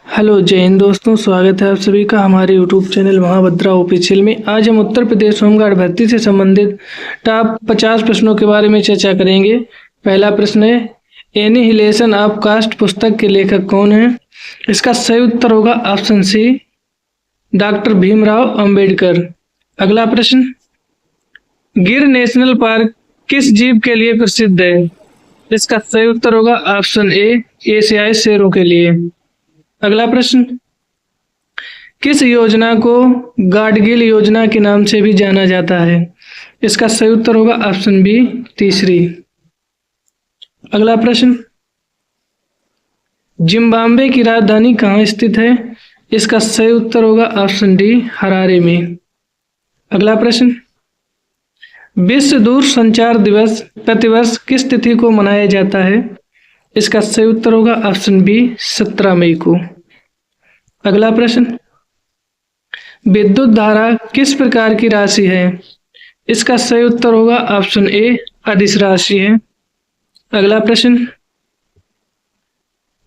Hello जय हिंद दोस्तों, स्वागत है आप सभी का हमारे यूट्यूब चैनल महाभद्रा ऑफिशियल में। आज हम उत्तर प्रदेश होमगार्ड भर्ती से संबंधित टॉप 50 प्रश्नों के बारे में चर्चा करेंगे। पहला प्रश्न है, एनिहिलेशन ऑफ कास्ट पुस्तक के लेखक कौन है? इसका सही उत्तर होगा option C, doctor Bhimrao Ambedkar. अगला प्रश्न, गिर नेशनल पार्क किस जीव के लिए प्रसिद्ध है? इसका सही उत्तर होगा ऑप्शन ए, एशियाई शेरों के लिए। अगला प्रश्न, किस योजना को गाडगिल योजना के नाम से भी जाना जाता है? इसका सही उत्तर होगा ऑप्शन बी, तीसरी। अगला प्रश्न, जिम्बाब्वे की राजधानी कहाँ स्थित है? इसका सही उत्तर होगा ऑप्शन डी, हरारे में। अगला प्रश्न, विश्व दूरसंचार दिवस प्रतिवर्ष किस तिथि को मनाया जाता है? इसका सही उत्तर होगा ऑप्शन बी, 17 मई को। अगला प्रश्न, विद्युत धारा किस प्रकार की राशि है? इसका सही उत्तर होगा ऑप्शन ए, अदिश राशि है। अगला प्रश्न,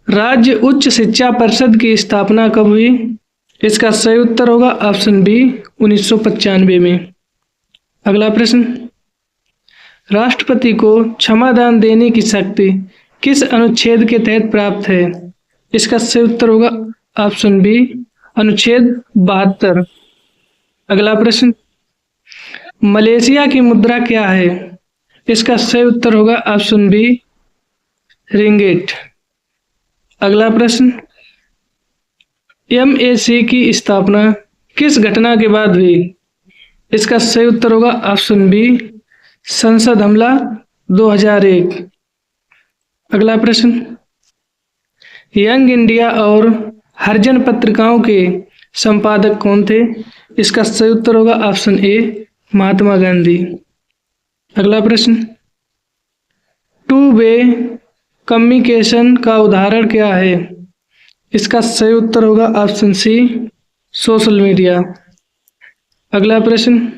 राज्य उच्च शिक्षा परिषद की स्थापना कब हुई? इसका सही उत्तर होगा ऑप्शन बी, 1995 में। अगला प्रश्न, राष्ट्रपति को क्षमादान देने की शक्ति किस अनुच्छेद के तहत प्राप्त है? इसका सही उत्तर होगा ऑप्शन बी, अनुच्छेद 72। अगला प्रश्न, मलेशिया की मुद्रा क्या है? इसका सही उत्तर होगा ऑप्शन बी, रिंगिट। अगला प्रश्न, MAC की स्थापना किस घटना के बाद हुई? इसका सही उत्तर होगा ऑप्शन बी, संसद हमला 2001। अगला प्रश्न, यंग इंडिया और हरिजन पत्रिकाओं के संपादक कौन थे? इसका सही उत्तर होगा ऑप्शन ए, महात्मा गांधी। अगला प्रश्न, टू वे कम्युनिकेशन का उदाहरण क्या है? इसका सही उत्तर होगा ऑप्शन सी, सोशल मीडिया। अगला प्रश्न,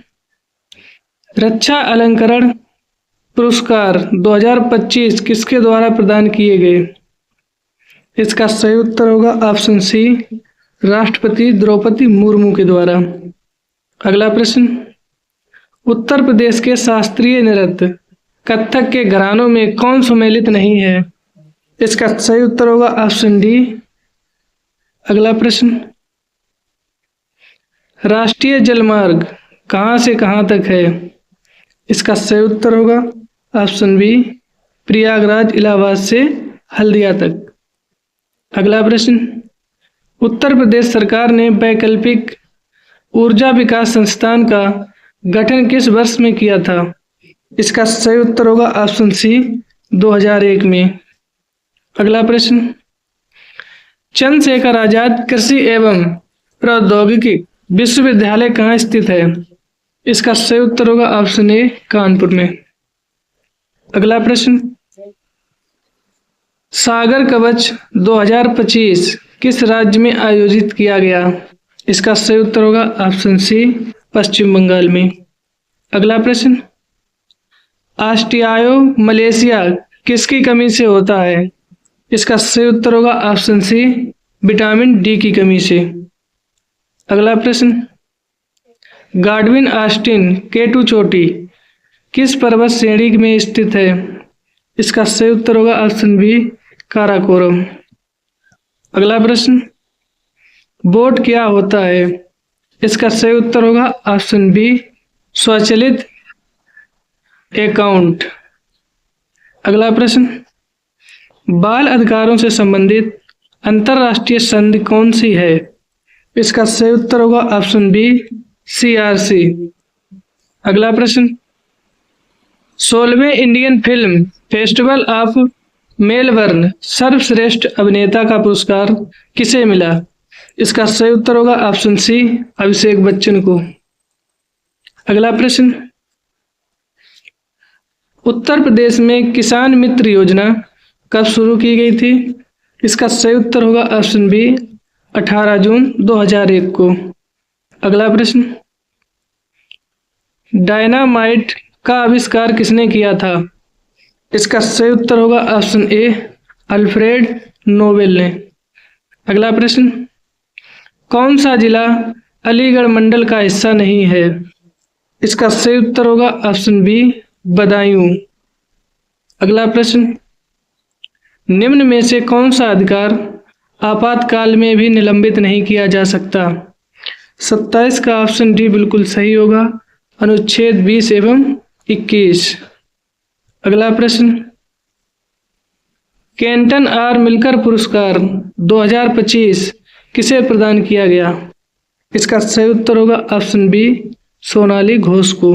रक्षा अलंकरण पुरस्कार 2025 किसके द्वारा प्रदान किए गए? इसका सही उत्तर होगा ऑप्शन सी, राष्ट्रपति द्रौपदी मुर्मू के द्वारा। अगला प्रश्न, उत्तर प्रदेश के शास्त्रीय नृत्य कथक के घरानों में कौन सम्मिलित नहीं है? इसका सही उत्तर होगा ऑप्शन डी। अगला प्रश्न, राष्ट्रीय जलमार्ग कहाँ से कहाँ तक है? इसका सही उत्तर होगा ऑप्शन बी, प्रयागराज इलाहाबाद से हल्दिया तक। अगला प्रश्न, उत्तर प्रदेश सरकार ने वैकल्पिक ऊर्जा विकास संस्थान का गठन किस वर्ष में किया था? इसका सही उत्तर होगा ऑप्शन सी, 2001 में। अगला प्रश्न, चंद्रशेखर आजाद कृषि एवं प्रौद्योगिकी विश्वविद्यालय कहाँ स्थित है? इसका सही उत्तर होगा ऑप्शन ए, कानपुर में। अगला प्रश्न, सागर कवच 2025 किस राज्य में आयोजित किया गया? इसका सही उत्तर होगा ऑप्शन सी, पश्चिम बंगाल में। अगला प्रश्न, ऑस्टियायो मलेशिया किसकी कमी से होता है? इसका सही उत्तर होगा ऑप्शन सी, विटामिन डी की कमी से। अगला प्रश्न, गाडविन ऑस्टिन K2 चोटी किस पर्वत श्रेणी में स्थित है? इसका सही उत्तर होगा ऑप्शन बी, काराकोरम। अगला प्रश्न, बोट क्या होता है? इसका सही उत्तर होगा ऑप्शन बी, स्वचालित अकाउंट। अगला प्रश्न, बाल अधिकारों से संबंधित अंतरराष्ट्रीय संधि कौन सी है? इसका सही उत्तर होगा ऑप्शन बी, CRC। अगला प्रश्न, 16वें Indian film festival of Melbourne सर्वश्रेष्ठ अभिनेता का पुरस्कार किसे मिला? इसका सही उत्तर होगा ऑप्शन सी, अभिषेक बच्चन को। अगला प्रश्न, उत्तर प्रदेश में किसान मित्र योजना कब शुरू की गई थी? इसका सही उत्तर होगा ऑप्शन बी, 18 जून 2001 को। अगला प्रश्न, डायनामाइट का आविष्कार किसने किया था? इसका सही उत्तर होगा ऑप्शन ए, अल्फ्रेड नोबेल ने। अगला प्रश्न, कौन सा जिला अलीगढ़ मंडल का हिस्सा नहीं है? इसका सही उत्तर होगा ऑप्शन बी, बदायूं। अगला प्रश्न, निम्न में से कौन सा अधिकार आपातकाल में भी निलंबित नहीं किया जा सकता? 27 का ऑप्शन डी बिल्कुल सही होगा, अनुच्छेद 20 एवं 21। अगला प्रश्न, केंटन आर मिलकर पुरस्कार 2025 किसे प्रदान किया गया? इसका सही उत्तर होगा ऑप्शन बी, सोनाली घोष को।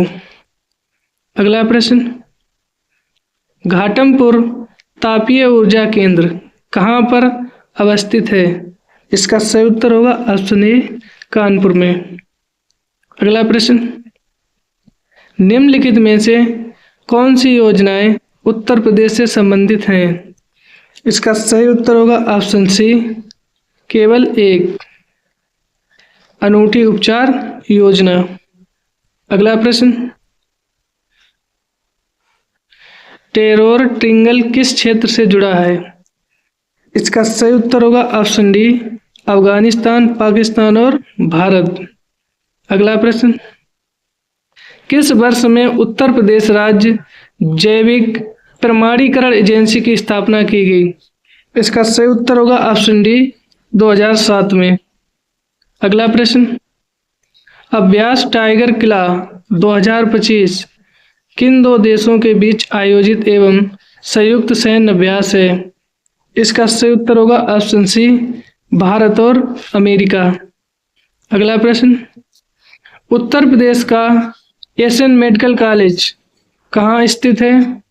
अगला प्रश्न, घाटमपुर तापीय ऊर्जा केंद्र कहाँ पर अवस्थित है? इसका सही उत्तर होगा ऑप्शन ए, कानपुर में। अगला प्रश्न, निम्नलिखित में से कौन सी योजनाएं उत्तर प्रदेश से संबंधित हैं? इसका सही उत्तर होगा ऑप्शन सी, केवल एक, अनूठी उपचार योजना। अगला प्रश्न, टेरोर ट्रिंगल किस क्षेत्र से जुड़ा है? इसका सही उत्तर होगा ऑप्शन डी, अफगानिस्तान, पाकिस्तान और भारत। अगला प्रश्न, किस वर्ष में उत्तर प्रदेश राज्य जैविक प्रमाणीकरण एजेंसी की स्थापना की गई? इसका सही उत्तर होगा ऑप्शन डी, 2007 में। अगला प्रश्न, अभ्यास टाइगर किला 2025 किन दो देशों के बीच आयोजित एवं संयुक्त सैन्य अभ्यास है? इसका सही उत्तर होगा ऑप्शन सी, भारत और अमेरिका। अगला प्रश्न, उत्तर प्रदेश का एशियन मेडिकल कॉलेज कहाँ स्थित है?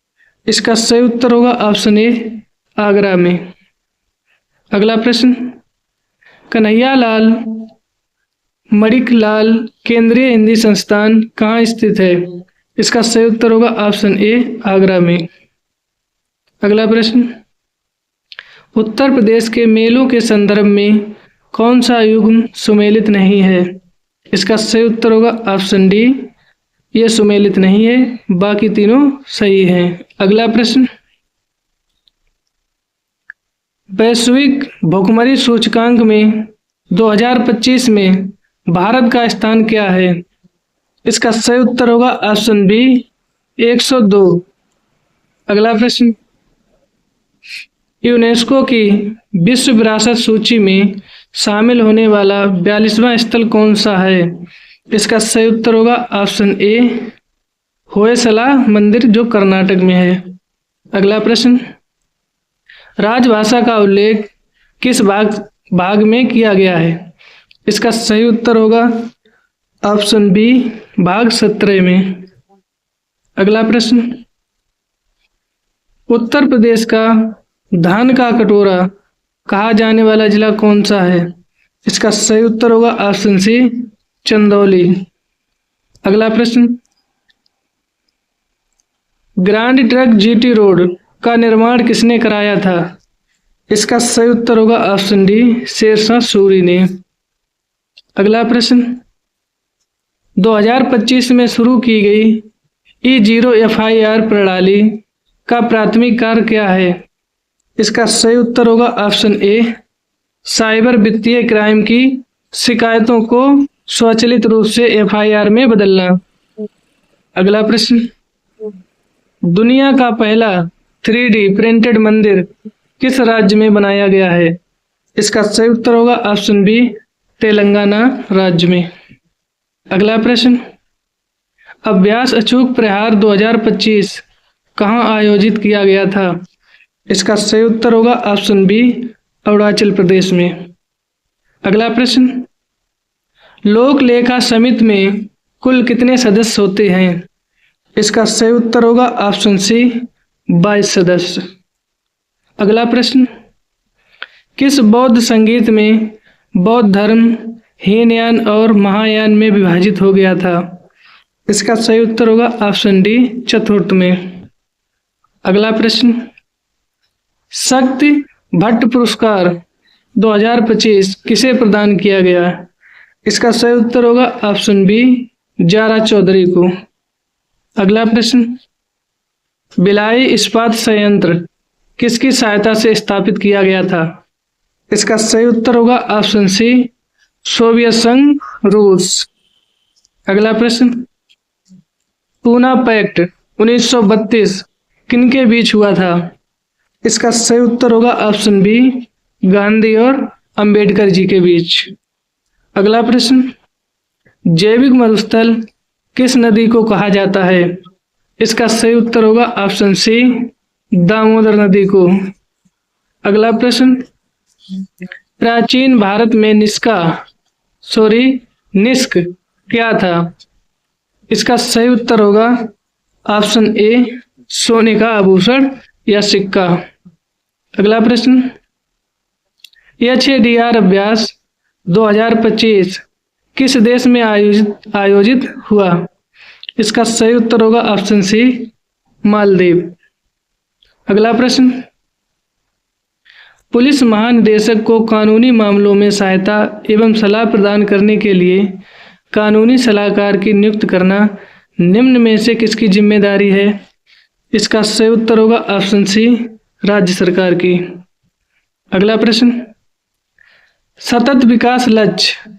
इसका सही उत्तर होगा ऑप्शन ए, आगरा में। अगला प्रश्न, कन्हैयालाल मणिकलाल केंद्रीय हिंदी संस्थान कहाँ स्थित है? इसका सही उत्तर होगा ऑप्शन ए, आगरा में। अगला प्रश्न, उत्तर प्रदेश के मेलों के संदर्भ में कौन सा युग्म सुमेलित नहीं है? इसका सही उत्तर होगा ऑप्शन डी, ये सुमेलित नहीं है, बाकी तीनों सही हैं। अगला प्रश्न, वैश्विक भुखमरी सूचकांक में 2025 में भारत का स्थान क्या है? इसका सही उत्तर होगा ऑप्शन बी, 102। अगला प्रश्न, यूनेस्को की विश्व विरासत सूची में शामिल होने वाला 42वां स्थल कौन सा है? इसका सही उत्तर होगा ऑप्शन ए, होयसला मंदिर जो कर्नाटक में है। अगला प्रश्न, राजभाषा का उल्लेख किस भाग में किया गया है? इसका सही उत्तर होगा ऑप्शन बी, भाग 17 में। अगला प्रश्न, उत्तर प्रदेश का धान का कटोरा कहा जाने वाला जिला कौन सा है? इसका सही उत्तर होगा ऑप्शन सी, चंदौली। अगला प्रश्न, ग्रैंड ट्रक जीटी रोड का निर्माण किसने कराया था? इसका सही उत्तर होगा ऑप्शन डी, शेरशाह सूरी ने। अगला प्रश्न, 2025 में शुरू की गई E0 FIR प्रणाली का प्राथमिक कार्य क्या है? इसका सही उत्तर होगा ऑप्शन ए, साइबर वित्तीय क्राइम की शिकायतों को स्वचालित रूप से FIR में बदलना। अगला प्रश्न, दुनिया का पहला 3D प्रिंटेड मंदिर किस राज्य में बनाया गया है? इसका सही उत्तर होगा ऑप्शन बी, तेलंगाना राज्य में। अगला प्रश्न, अभ्यास अचूक प्रहार 2025 कहाँ आयोजित किया गया था? इसका सही उत्तर होगा ऑप्शन बी, अरुणाचल प्रदेश में। अगला प्रश्न, लोक लेखा समिति में कुल कितने सदस्य होते हैं? इसका सही उत्तर होगा ऑप्शन सी, 22 सदस्य। अगला प्रश्न, किस बौद्ध संगीत में बौद्ध धर्म हीनयान और महायान में विभाजित हो गया था? इसका सही उत्तर होगा ऑप्शन डी, चतुर्थ में। अगला प्रश्न, शक्ति भट्ट पुरस्कार 2025 किसे प्रदान किया गया? इसका सही उत्तर होगा ऑप्शन बी, जारा चौधरी को। अगला प्रश्न, भिलाई इस्पात संयंत्र किसकी सहायता से स्थापित किया गया था? इसका सही उत्तर होगा ऑप्शन सी, सोवियत संघ रूस। अगला प्रश्न, पूना पैक्ट 1932 किनके बीच हुआ था? इसका सही उत्तर होगा ऑप्शन बी, गांधी और अंबेडकर जी के बीच। अगला प्रश्न, जैविक मरुस्थल किस नदी को कहा जाता है? इसका सही उत्तर होगा ऑप्शन सी, दामोदर नदी को। अगला प्रश्न, प्राचीन भारत में निस्क क्या था? इसका सही उत्तर होगा ऑप्शन ए, सोने का आभूषण या सिक्का। अगला प्रश्न, HADR अभ्यास 2025 किस देश में आयोजित हुआ? इसका सही उत्तर होगा ऑप्शन सी, मालदीव। अगला प्रश्न, पुलिस महानिदेशक को कानूनी मामलों में सहायता एवं सलाह प्रदान करने के लिए कानूनी सलाहकार की नियुक्ति करना निम्न में से किसकी जिम्मेदारी है? इसका सही उत्तर होगा ऑप्शन सी, राज्य सरकार की। अगला प्रश्न, सतत विकास लक्ष्य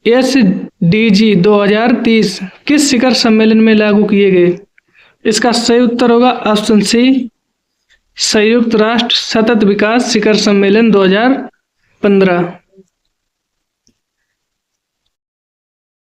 SDG 2030 किस शिखर सम्मेलन में लागू किए गए? इसका सही उत्तर होगा ऑप्शन सी, संयुक्त राष्ट्र सतत विकास शिखर सम्मेलन 2015।